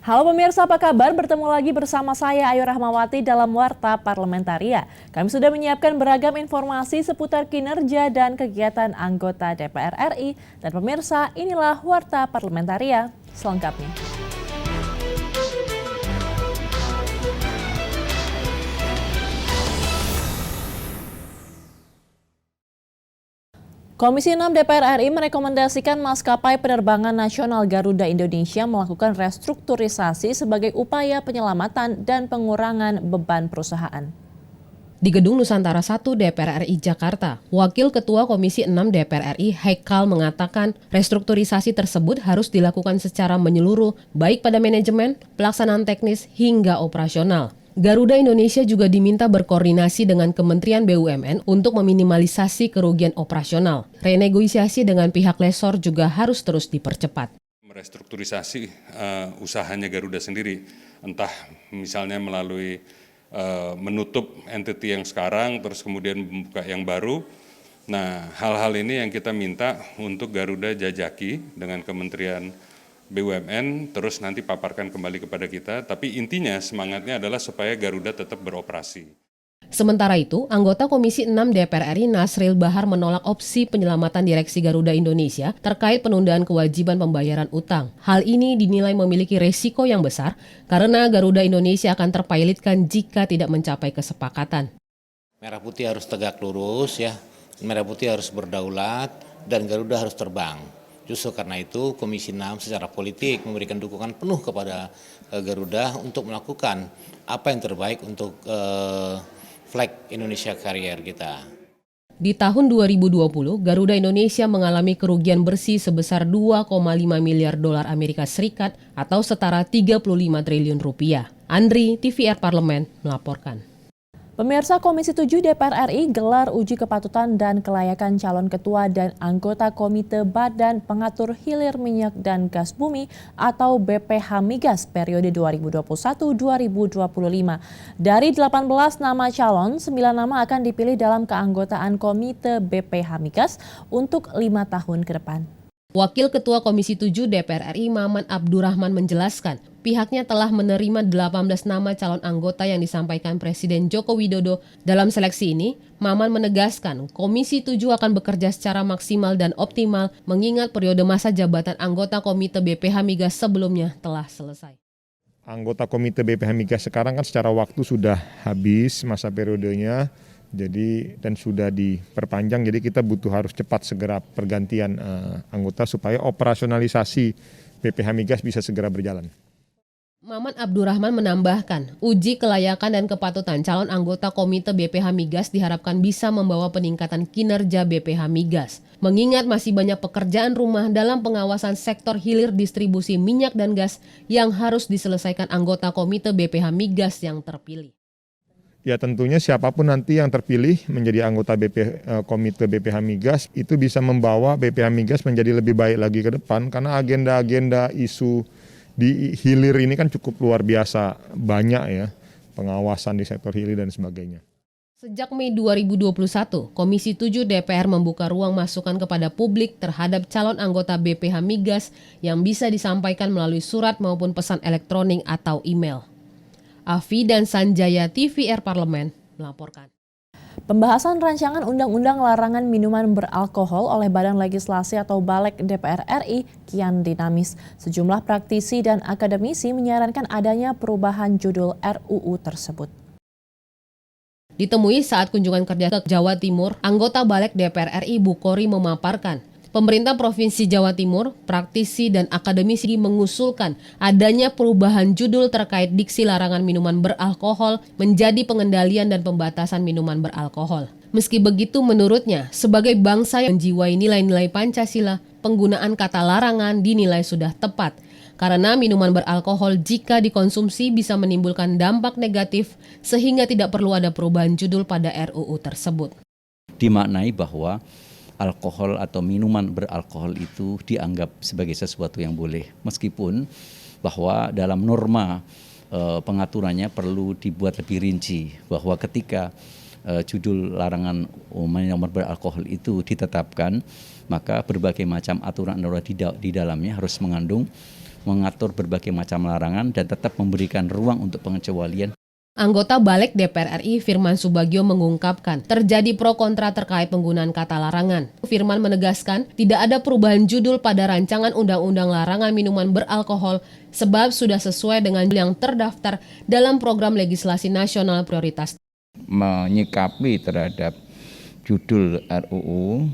Halo pemirsa, apa kabar? Bertemu lagi bersama saya Ayu Rahmawati dalam Warta Parlamentaria. Kami sudah menyiapkan beragam informasi seputar kinerja dan kegiatan anggota DPR RI. Dan pemirsa, inilah Warta Parlamentaria selengkapnya. Komisi 6 DPR RI merekomendasikan maskapai penerbangan nasional Garuda Indonesia melakukan restrukturisasi sebagai upaya penyelamatan dan pengurangan beban perusahaan. Di Gedung Nusantara 1 DPR RI Jakarta, Wakil Ketua Komisi 6 DPR RI Haikal mengatakan restrukturisasi tersebut harus dilakukan secara menyeluruh baik pada manajemen, pelaksanaan teknis hingga operasional. Garuda Indonesia juga diminta berkoordinasi dengan Kementerian BUMN untuk meminimalisasi kerugian operasional. Renegosiasi dengan pihak lessor juga harus terus dipercepat. Merestrukturisasi usahanya Garuda sendiri, entah misalnya melalui menutup entity yang sekarang, terus kemudian membuka yang baru. Nah, hal-hal ini yang kita minta untuk Garuda jajaki dengan Kementerian BUMN, terus nanti paparkan kembali kepada kita, tapi intinya semangatnya adalah supaya Garuda tetap beroperasi. Sementara itu, anggota Komisi 6 DPR RI Nasril Bahar menolak opsi penyelamatan Direksi Garuda Indonesia terkait penundaan kewajiban pembayaran utang. Hal ini dinilai memiliki resiko yang besar karena Garuda Indonesia akan terpailitkan jika tidak mencapai kesepakatan. Merah Putih harus tegak lurus ya, Merah Putih harus berdaulat, dan Garuda harus terbang. Justru karena itu Komisi 6 secara politik memberikan dukungan penuh kepada Garuda untuk melakukan apa yang terbaik untuk flag Indonesia Carrier kita. Di tahun 2020, Garuda Indonesia mengalami kerugian bersih sebesar 2,5 miliar dolar Amerika Serikat atau setara 35 triliun rupiah. Andri, TVR Parlemen, melaporkan. Pemirsa, Komisi 7 DPR RI gelar uji kepatutan dan kelayakan calon ketua dan anggota Komite Badan Pengatur Hilir Minyak dan Gas Bumi atau BPH Migas periode 2021-2025. Dari 18 nama calon, 9 nama akan dipilih dalam keanggotaan Komite BPH Migas untuk 5 tahun ke depan. Wakil Ketua Komisi 7 DPR RI Maman Abdurrahman menjelaskan, pihaknya telah menerima 18 nama calon anggota yang disampaikan Presiden Joko Widodo. Dalam seleksi ini, Maman menegaskan Komisi 7 akan bekerja secara maksimal dan optimal mengingat periode masa jabatan anggota Komite BPH Migas sebelumnya telah selesai. Anggota Komite BPH Migas sekarang kan secara waktu sudah habis masa periodenya. Jadi dan sudah diperpanjang, jadi kita harus cepat segera pergantian anggota supaya operasionalisasi BPH Migas bisa segera berjalan. Maman Abdurrahman menambahkan, uji kelayakan dan kepatutan calon anggota Komite BPH Migas diharapkan bisa membawa peningkatan kinerja BPH Migas. Mengingat masih banyak pekerjaan rumah dalam pengawasan sektor hilir distribusi minyak dan gas yang harus diselesaikan anggota Komite BPH Migas yang terpilih. Ya tentunya siapapun nanti yang terpilih menjadi anggota Komite BPH Migas itu bisa membawa BPH Migas menjadi lebih baik lagi ke depan karena agenda-agenda isu di hilir ini kan cukup luar biasa banyak ya, pengawasan di sektor hilir dan sebagainya. Sejak Mei 2021, Komisi 7 DPR membuka ruang masukan kepada publik terhadap calon anggota BPH Migas yang bisa disampaikan melalui surat maupun pesan elektronik atau email. Afi dan Sanjaya TVR Parlemen melaporkan. Pembahasan rancangan undang-undang larangan minuman beralkohol oleh Badan Legislasi atau Balek DPR RI kian dinamis. Sejumlah praktisi dan akademisi menyarankan adanya perubahan judul RUU tersebut. Ditemui saat kunjungan kerja ke Jawa Timur, anggota Balek DPR RI Bukhori memaparkan, pemerintah Provinsi Jawa Timur, praktisi dan akademisi mengusulkan adanya perubahan judul terkait diksi larangan minuman beralkohol menjadi pengendalian dan pembatasan minuman beralkohol. Meski begitu menurutnya, sebagai bangsa yang menjiwai nilai-nilai Pancasila, penggunaan kata larangan dinilai sudah tepat. Karena minuman beralkohol jika dikonsumsi bisa menimbulkan dampak negatif sehingga tidak perlu ada perubahan judul pada RUU tersebut. Dimaknai bahwa alkohol atau minuman beralkohol itu dianggap sebagai sesuatu yang boleh. Meskipun bahwa dalam norma pengaturannya perlu dibuat lebih rinci. Bahwa ketika judul larangan minuman beralkohol itu ditetapkan, maka berbagai macam aturan di dalamnya harus mengandung mengatur berbagai macam larangan dan tetap memberikan ruang untuk pengecualian. Anggota Balik DPR RI Firman Subagio mengungkapkan terjadi pro kontra terkait penggunaan kata larangan. Firman menegaskan tidak ada perubahan judul pada rancangan undang-undang larangan minuman beralkohol sebab sudah sesuai dengan yang terdaftar dalam program legislasi nasional prioritas. Menyikapi terhadap judul RUU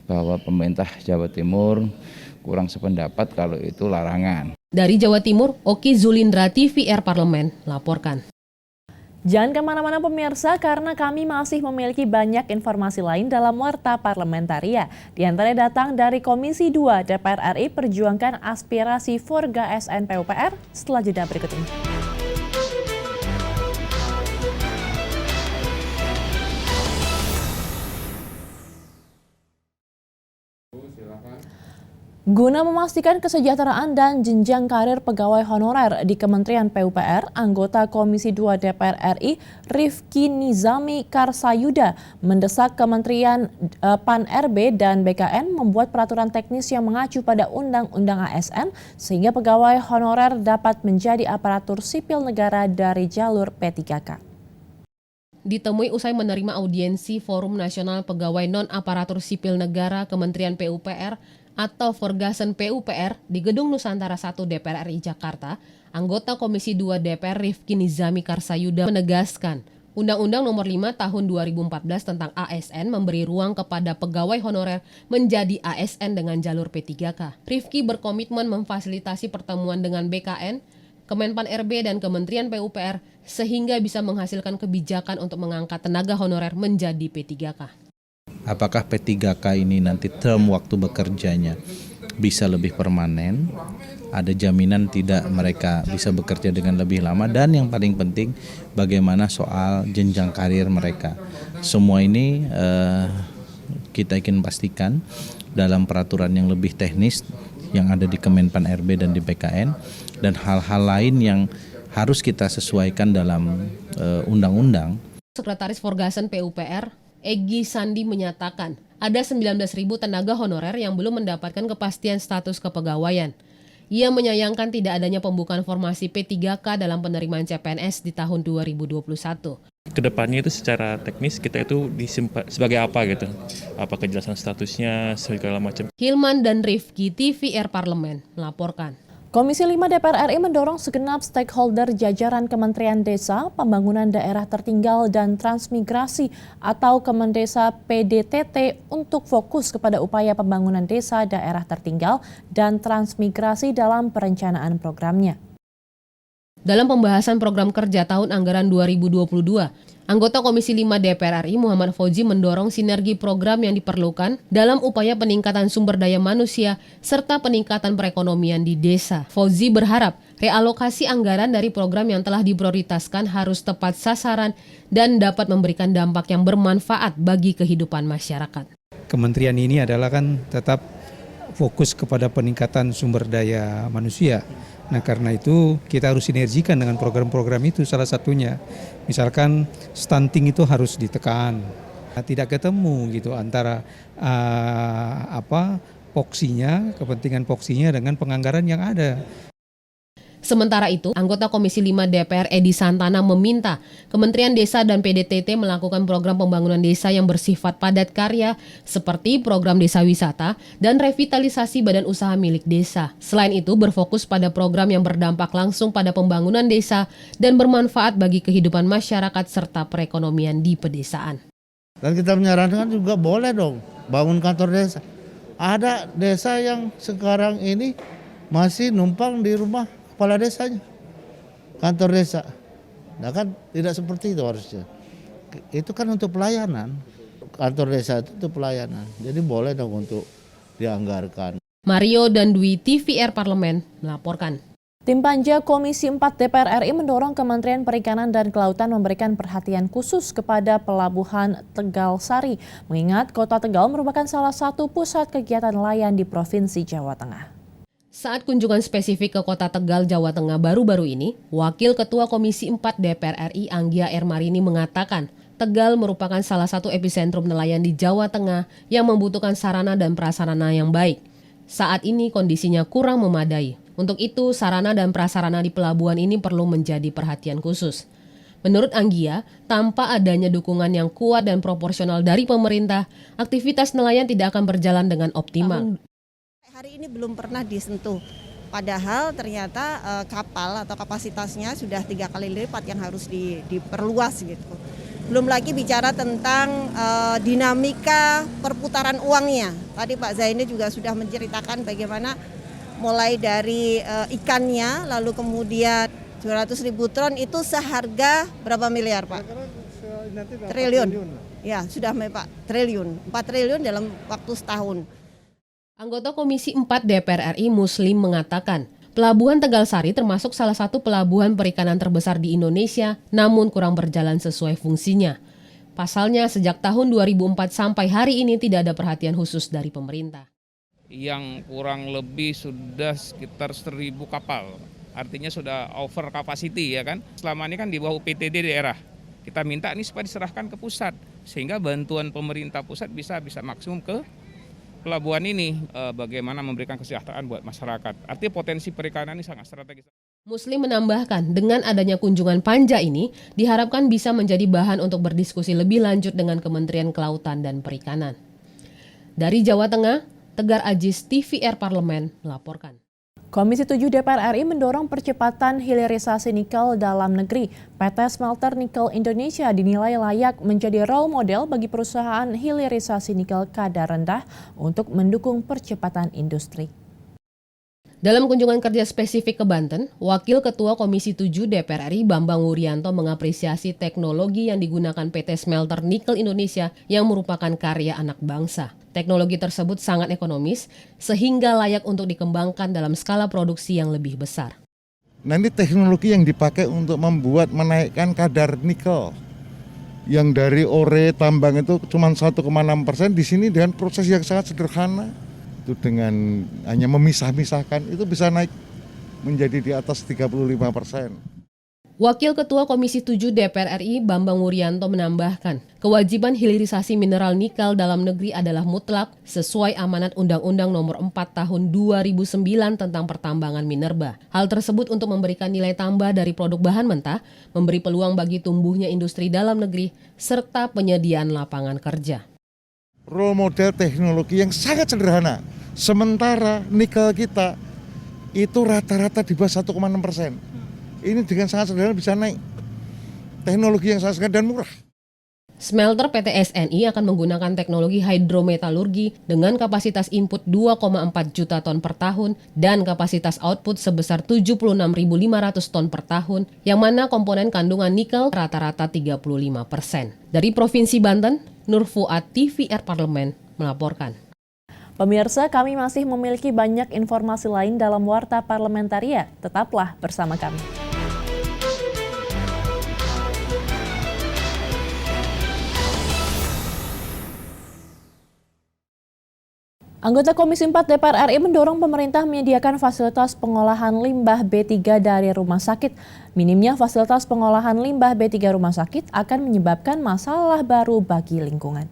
bahwa pemerintah Jawa Timur kurang sependapat kalau itu larangan. Dari Jawa Timur, Oki Zulindra TVR Parlemen laporkan. Jangan kemana-mana pemirsa, karena kami masih memiliki banyak informasi lain dalam Warta Parlamentaria. Di antaranya datang dari Komisi 2 DPR RI perjuangkan aspirasi Forga ASN PUPR setelah jeda berikut ini. Guna memastikan kesejahteraan dan jenjang karir pegawai honorer di Kementerian PUPR, anggota Komisi 2 DPR RI Rifki Nizami Karsayuda mendesak Kementerian PAN-RB dan BKN membuat peraturan teknis yang mengacu pada Undang-Undang ASN sehingga pegawai honorer dapat menjadi aparatur sipil negara dari jalur P3K. Ditemui usai menerima audiensi Forum Nasional Pegawai Non-Aparatur Sipil Negara Kementerian PUPR atau Forgasen PUPR di Gedung Nusantara 1 DPR RI Jakarta, anggota Komisi 2 DPR Rifki Nizami Karsayuda menegaskan, Undang-Undang Nomor 5 Tahun 2014 tentang ASN memberi ruang kepada pegawai honorer menjadi ASN dengan jalur P3K. Rifki berkomitmen memfasilitasi pertemuan dengan BKN, Kemenpan RB dan Kementerian PUPR sehingga bisa menghasilkan kebijakan untuk mengangkat tenaga honorer menjadi P3K. Apakah P3K ini nanti term waktu bekerjanya bisa lebih permanen, ada jaminan tidak mereka bisa bekerja dengan lebih lama, dan yang paling penting bagaimana soal jenjang karir mereka. Semua ini kita ingin pastikan dalam peraturan yang lebih teknis yang ada di Kemenpan RB dan di BKN, dan hal-hal lain yang harus kita sesuaikan dalam undang-undang. Sekretaris Forgasen PUPR Egy Sandi menyatakan ada 19.000 tenaga honorer yang belum mendapatkan kepastian status kepegawaian. Ia menyayangkan tidak adanya pembukaan formasi P3K dalam penerimaan CPNS di tahun 2021. Kedepannya itu secara teknis kita itu disimpan sebagai apa gitu, apa kejelasan statusnya segala macam. Hilman dan Rifki TVR Parlemen melaporkan. Komisi 5 DPR RI mendorong segenap stakeholder jajaran Kementerian Desa, Pembangunan Daerah Tertinggal dan Transmigrasi atau Kemendesa PDTT untuk fokus kepada upaya pembangunan desa daerah tertinggal dan transmigrasi dalam perencanaan programnya. Dalam pembahasan program kerja tahun anggaran 2022, anggota Komisi 5 DPR RI Muhammad Fauzi mendorong sinergi program yang diperlukan dalam upaya peningkatan sumber daya manusia serta peningkatan perekonomian di desa. Fauzi berharap realokasi anggaran dari program yang telah diprioritaskan harus tepat sasaran dan dapat memberikan dampak yang bermanfaat bagi kehidupan masyarakat. Kementerian ini adalah kan tetap fokus kepada peningkatan sumber daya manusia. Nah, karena itu kita harus sinergikan dengan program-program itu, salah satunya. Misalkan stunting itu harus ditekan. Tidak ketemu gitu antara poksinya, kepentingan poksinya dengan penganggaran yang ada. Sementara itu, anggota Komisi 5 DPR Edi Santana meminta Kementerian Desa dan PDTT melakukan program pembangunan desa yang bersifat padat karya seperti program desa wisata dan revitalisasi badan usaha milik desa. Selain itu, berfokus pada program yang berdampak langsung pada pembangunan desa dan bermanfaat bagi kehidupan masyarakat serta perekonomian di pedesaan. Dan kita menyarankan juga boleh dong bangun kantor desa. Ada desa yang sekarang ini masih numpang di rumah kepala desanya, kantor desa. Nah kan tidak seperti itu harusnya. Itu kan untuk pelayanan. Kantor desa itu untuk pelayanan. Jadi boleh dong untuk dianggarkan. Mario dan Dwi TVR Parlemen melaporkan. Tim Panja Komisi 4 DPR RI mendorong Kementerian Perikanan dan Kelautan memberikan perhatian khusus kepada Pelabuhan Tegal Sari, mengingat Kota Tegal merupakan salah satu pusat kegiatan nelayan di Provinsi Jawa Tengah. Saat kunjungan spesifik ke Kota Tegal, Jawa Tengah baru-baru ini, Wakil Ketua Komisi 4 DPR RI Anggia Ermarini mengatakan, Tegal merupakan salah satu epicentrum nelayan di Jawa Tengah yang membutuhkan sarana dan prasarana yang baik. Saat ini kondisinya kurang memadai. Untuk itu, sarana dan prasarana di pelabuhan ini perlu menjadi perhatian khusus. Menurut Anggia, tanpa adanya dukungan yang kuat dan proporsional dari pemerintah, aktivitas nelayan tidak akan berjalan dengan optimal. Hari ini belum pernah disentuh, padahal ternyata kapal atau kapasitasnya sudah 3 kali lipat yang harus diperluas gitu. Belum lagi bicara tentang dinamika perputaran uangnya. Tadi Pak Zaini juga sudah menceritakan bagaimana mulai dari ikannya, lalu kemudian 200.000 ton itu seharga berapa miliar Pak? Triliun. Ya, sudah Pak, triliun. 4 triliun dalam waktu setahun. Anggota Komisi 4 DPR RI Muslim mengatakan, Pelabuhan Tegal Sari termasuk salah satu pelabuhan perikanan terbesar di Indonesia, namun kurang berjalan sesuai fungsinya. Pasalnya, sejak tahun 2004 sampai hari ini tidak ada perhatian khusus dari pemerintah. Yang kurang lebih sudah sekitar 1.000 kapal, artinya sudah over capacity ya kan. Selama ini kan di bawah UPTD daerah. Kita minta ini supaya diserahkan ke pusat, sehingga bantuan pemerintah pusat bisa maksimum ke pelabuhan ini, bagaimana memberikan kesejahteraan buat masyarakat. Artinya potensi perikanan ini sangat strategis. Muslim menambahkan, dengan adanya kunjungan panja ini, diharapkan bisa menjadi bahan untuk berdiskusi lebih lanjut dengan Kementerian Kelautan dan Perikanan. Dari Jawa Tengah, Tegar Ajis, TVR Parlemen, melaporkan. Komisi 7 DPR RI mendorong percepatan hilirisasi nikel dalam negeri. PT Smelter Nikel Indonesia dinilai layak menjadi role model bagi perusahaan hilirisasi nikel kadar rendah untuk mendukung percepatan industri. Dalam kunjungan kerja spesifik ke Banten, Wakil Ketua Komisi 7 DPR RI Bambang Wuryanto mengapresiasi teknologi yang digunakan PT Smelter Nikel Indonesia yang merupakan karya anak bangsa. Teknologi tersebut sangat ekonomis sehingga layak untuk dikembangkan dalam skala produksi yang lebih besar. Nah, ini teknologi yang dipakai untuk menaikkan kadar nikel. Yang dari ore tambang itu cuma 1,6%, di sini dengan proses yang sangat sederhana. Itu dengan hanya memisah-misahkan itu bisa naik menjadi di atas 35%. Wakil Ketua Komisi 7 DPR RI Bambang Wuryanto menambahkan, kewajiban hilirisasi mineral nikel dalam negeri adalah mutlak sesuai amanat Undang-Undang Nomor 4 Tahun 2009 tentang pertambangan minerba. Hal tersebut untuk memberikan nilai tambah dari produk bahan mentah, memberi peluang bagi tumbuhnya industri dalam negeri, serta penyediaan lapangan kerja. Role model teknologi yang sangat sederhana. Sementara nikel kita itu rata-rata di bawah 1,6%. Ini dengan sangat sederhana bisa naik. Teknologi yang sangat sederhana dan murah. Smelter PT SNI akan menggunakan teknologi hidrometalurgi dengan kapasitas input 2,4 juta ton per tahun dan kapasitas output sebesar 76.500 ton per tahun, yang mana komponen kandungan nikel rata-rata 35%. Dari Provinsi Banten, Nur Fuad, TVR Parlemen, melaporkan. Pemirsa, kami masih memiliki banyak informasi lain dalam Warta Parlementaria. Tetaplah bersama kami. Anggota Komisi 4 DPR RI mendorong pemerintah menyediakan fasilitas pengolahan limbah B3 dari rumah sakit. Minimnya fasilitas pengolahan limbah B3 rumah sakit akan menyebabkan masalah baru bagi lingkungan.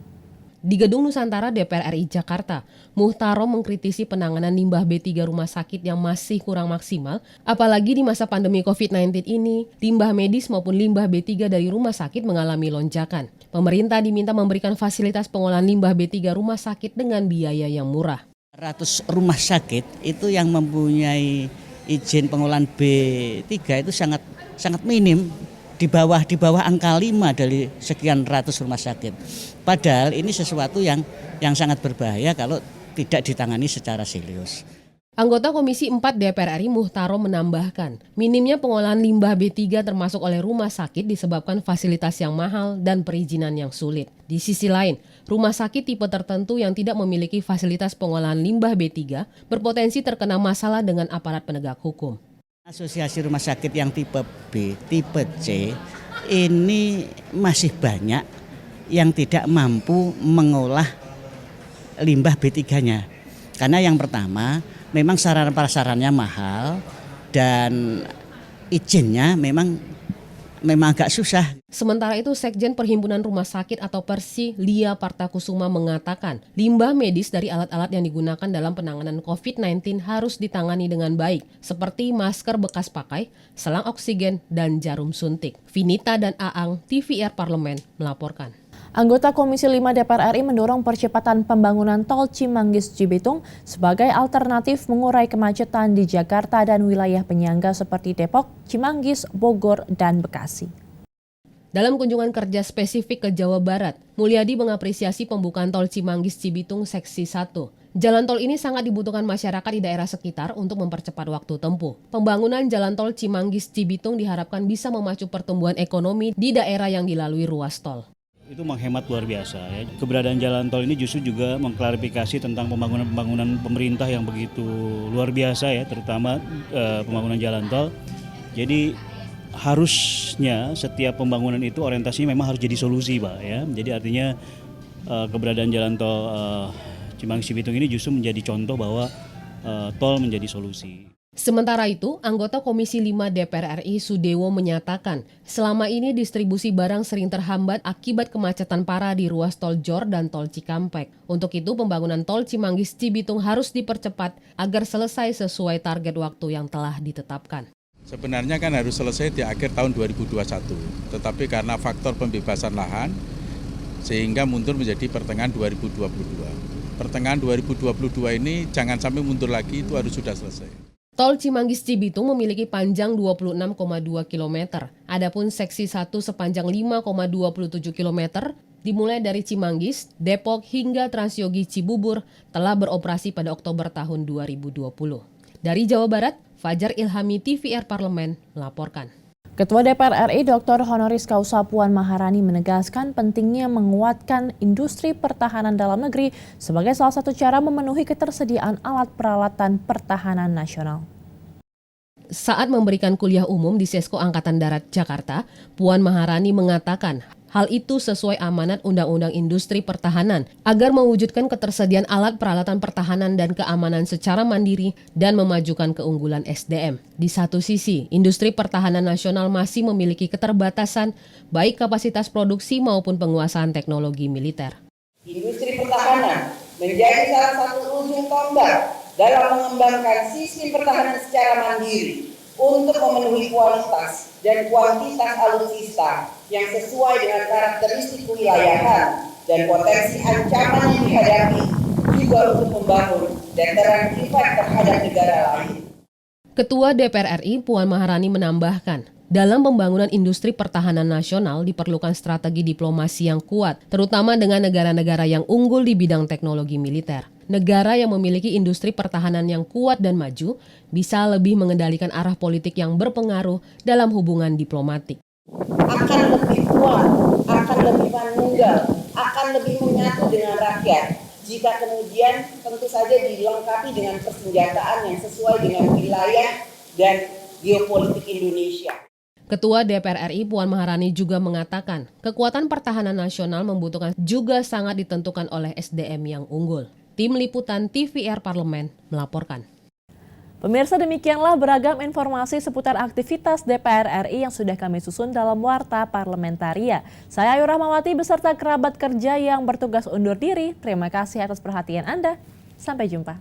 Di Gedung Nusantara DPR RI Jakarta, Muhtaro mengkritisi penanganan limbah B3 rumah sakit yang masih kurang maksimal, apalagi di masa pandemi COVID-19 ini, limbah medis maupun limbah B3 dari rumah sakit mengalami lonjakan. Pemerintah diminta memberikan fasilitas pengolahan limbah B3 rumah sakit dengan biaya yang murah. 100 rumah sakit itu yang mempunyai izin pengolahan B3 itu sangat minim. Di bawah angka 5 dari sekian ratus rumah sakit. Padahal ini sesuatu yang sangat berbahaya kalau tidak ditangani secara serius. Anggota Komisi 4 DPR RI Muhtaro menambahkan, minimnya pengolahan limbah B3 termasuk oleh rumah sakit disebabkan fasilitas yang mahal dan perizinan yang sulit. Di sisi lain, rumah sakit tipe tertentu yang tidak memiliki fasilitas pengolahan limbah B3 berpotensi terkena masalah dengan aparat penegak hukum. Asosiasi rumah sakit yang tipe B, tipe C ini masih banyak yang tidak mampu mengolah limbah B3-nya. Karena yang pertama, memang sarana prasarannya mahal dan izinnya memang memang agak susah. Sementara itu, Sekjen Perhimpunan Rumah Sakit atau Persi, Lia Partakusuma mengatakan, limbah medis dari alat-alat yang digunakan dalam penanganan COVID-19 harus ditangani dengan baik, seperti masker bekas pakai, selang oksigen, dan jarum suntik. Vinita dan Aang, TVR Parlemen, melaporkan. Anggota Komisi 5 DPR RI mendorong percepatan pembangunan tol Cimanggis-Cibitung sebagai alternatif mengurai kemacetan di Jakarta dan wilayah penyangga seperti Depok, Cimanggis, Bogor, dan Bekasi. Dalam kunjungan kerja spesifik ke Jawa Barat, Mulyadi mengapresiasi pembukaan tol Cimanggis-Cibitung Seksi 1. Jalan tol ini sangat dibutuhkan masyarakat di daerah sekitar untuk mempercepat waktu tempuh. Pembangunan jalan tol Cimanggis-Cibitung diharapkan bisa memacu pertumbuhan ekonomi di daerah yang dilalui ruas tol. Itu menghemat luar biasa ya. Keberadaan jalan tol ini justru juga mengklarifikasi tentang pembangunan pemerintah yang begitu luar biasa ya, terutama pembangunan jalan tol. Jadi harusnya setiap pembangunan itu orientasinya memang harus jadi solusi, Pak ya. Jadi artinya keberadaan jalan tol Cimanggis-Cibitung ini justru menjadi contoh bahwa tol menjadi solusi. Sementara itu, anggota Komisi 5 DPR RI Sudewo menyatakan, selama ini distribusi barang sering terhambat akibat kemacetan parah di ruas tol Jor dan tol Cikampek. Untuk itu, pembangunan tol Cimanggis-Cibitung harus dipercepat agar selesai sesuai target waktu yang telah ditetapkan. Sebenarnya kan harus selesai di akhir tahun 2021, tetapi karena faktor pembebasan lahan, sehingga mundur menjadi pertengahan 2022. Pertengahan 2022 ini jangan sampai mundur lagi, itu harus sudah selesai. Tol Cimanggis-Cibitung memiliki panjang 26,2 km. Adapun seksi 1 sepanjang 5,27 km dimulai dari Cimanggis, Depok hingga Transyogi Cibubur telah beroperasi pada Oktober tahun 2020. Dari Jawa Barat, Fajar Ilhami TVR Parlemen melaporkan. Ketua DPR RI Dr. Honoris Causa Puan Maharani menegaskan pentingnya menguatkan industri pertahanan dalam negeri sebagai salah satu cara memenuhi ketersediaan alat peralatan pertahanan nasional. Saat memberikan kuliah umum di Sesko Angkatan Darat Jakarta, Puan Maharani mengatakan hal itu sesuai amanat Undang-Undang Industri Pertahanan agar mewujudkan ketersediaan alat peralatan pertahanan dan keamanan secara mandiri dan memajukan keunggulan SDM. Di satu sisi, industri pertahanan nasional masih memiliki keterbatasan baik kapasitas produksi maupun penguasaan teknologi militer. Industri pertahanan menjadi salah satu ujung tombak dalam mengembangkan sistem pertahanan secara mandiri untuk memenuhi kualitas dan kuantitas alutsista yang sesuai dengan karakteristik kewilayahan dan potensi ancaman yang dihadapi, juga untuk membangun deteran efek terhadap negara lain. Ketua DPR RI Puan Maharani menambahkan, dalam pembangunan industri pertahanan nasional diperlukan strategi diplomasi yang kuat, terutama dengan negara-negara yang unggul di bidang teknologi militer. Negara yang memiliki industri pertahanan yang kuat dan maju bisa lebih mengendalikan arah politik yang berpengaruh dalam hubungan diplomatik. Akan lebih kuat, akan lebih manunggal, akan lebih menyatu dengan rakyat jika kemudian tentu saja dilengkapi dengan persenjataan yang sesuai dengan wilayah dan geopolitik Indonesia. Ketua DPR RI Puan Maharani juga mengatakan, kekuatan pertahanan nasional membutuhkan juga sangat ditentukan oleh SDM yang unggul. Tim Liputan TVR Parlemen melaporkan. Pemirsa, demikianlah beragam informasi seputar aktivitas DPR RI yang sudah kami susun dalam Warta Parlementaria. Saya Ayu Rahmawati beserta kerabat kerja yang bertugas undur diri. Terima kasih atas perhatian Anda. Sampai jumpa.